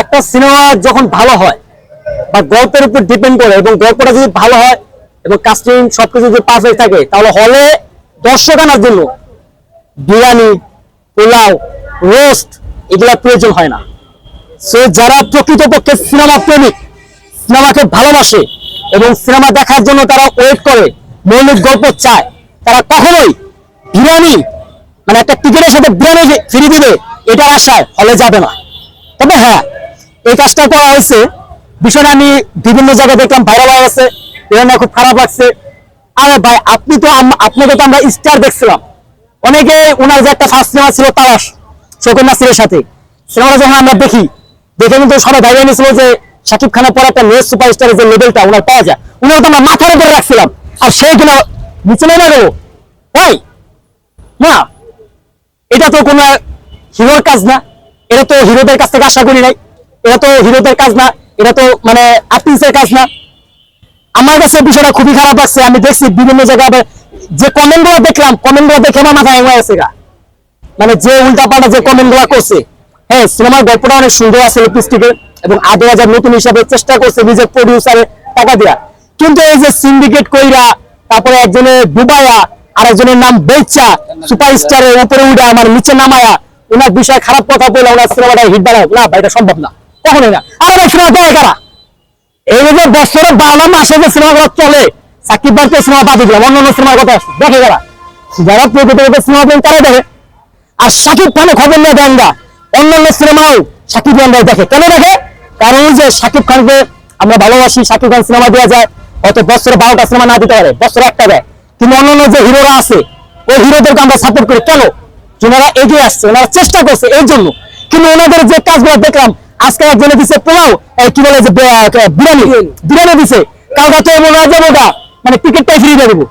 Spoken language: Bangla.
একটা সিনেমা যখন ভালো হয় বা গল্পের উপর ডিপেন্ড করে এবং গল্পটা যদি ভালো হয় এবং কাস্টিং সবকিছু যদি পারফেক্ট থাকে তাহলে হলে দর্শক আনার জন্য বিরিয়ানি, পোলাও, রোস্ট এগুলা প্রয়োজন হয় না। সো যারা প্রকৃতপক্ষে সিনেমা প্রেমিক, সিনেমাকে ভালোবাসে এবং সিনেমা দেখার জন্য তারা ওয়েট করে, মৌলিক গল্প চায়, তারা কখনোই বিরিয়ানি মানে একটা টিকিটের সাথে বিরিয়ানি ফ্রি দিবে এটার আশায় হলে যাবে না। তবে হ্যাঁ, এই কাজটা করা হয়েছে, বিষয়টা আমি বিভিন্ন জায়গায় দেখলাম ভাইরাল হয়ে গেছে, এটা খুব খারাপ লাগছে। আরে ভাই আপনি তো আপনাকে তো আমরা স্টার দেখছিলাম, অনেকে ওনার যে একটা ফার্স্ট সিনেমা ছিল তালাশ শোকন নাসিরের সাথে, সিনেমাটা যখন আমরা দেখে কিন্তু সবাই ভাইরাল নিয়েছিল যে শাকিব খানের পর একটা নিউজ সুপারস্টারের যে লেভেলটা ওনার পাওয়া যায়, উনার তো আমরা মাথার উপরে রাখছিলাম, আর সেইগুলো নিচে নেমে দেবো ভাই না। এটা তো কোনো হিরোর কাজ না, এটা তো হিরোদের কাছ থেকে আশা করি নাই, এটা তো হিরোদের কাজ না, এটা তো মানে আর্টিস্টের কাজ না। আমার কাছে বিষয়টা খুবই খারাপ লাগছে। আমি দেখছি বিভিন্ন জায়গায় যে কমেন্ট গুলো দেখলাম, কমেন্ট গুলো দেখে আমার মাথা হয়ে গেছে গা, মানে যে উল্টা পাল্টা যে কমেন্ট গুলো করছে। হ্যাঁ, সিনেমার গল্পটা অনেক সুন্দর আছে লিপস্টিকের, এবং ৮,০০০ নতুন হিসাবে চেষ্টা করছে নিজের প্রডিউসারের টাকা দেওয়া, কিন্তু এই যে সিন্ডিকেট কইরা তারপরে একজনের ডুবাইয়া আর একজনের নাম বেচা সুপারস্টারের উপরে উঠা মানে নিচে নামায়া ওনার বিষয়ে খারাপ কথা বলে ওনার সিনেমাটা হিট বানায় না, ভাই এটা সম্ভব না, কখনোই না। আর আমার সিনেমা দেয় কারা? এই যে বছরে 12 মাসে যে সিনেমাগুলো চলে, সাকিব ভাই তো সিনেমা বাদ দিলাম, অন্য সিনেমার কথা আসছে, দেখে কারা? যারা প্রকৃত সিনেমা প্রেমী তারা দেখে। আর সাকিব খানের খবর নিয়ে দেন না, অন্যান্য সিনেমাও সাকিব খানরাই দেখে। কেন দেখে? কারণ যে সাকিব খানকে আমরা ভালোবাসি, সাকিব খান সিনেমা দেওয়া যায়, হয়তো বছরে 12টা সিনেমা না দিতে পারে, বছরে একটা দেয়, কিন্তু অন্যান্য যে হিরোরা আছে ওই হিরোদেরকে আমরা সাপোর্ট করি। কেন? যারা এগিয়ে আসছে, ওনারা চেষ্টা করছে এর জন্য। কিন্তু ওনাদের যে কাজগুলো দেখলাম, আজকে একজনে দিছে পোলাও, কি বলে যে বিরিয়ানি দিছে, কালকে তো মনে হয় যে মানে টিকিটটাই ফ্রি দিয়ে দেবো।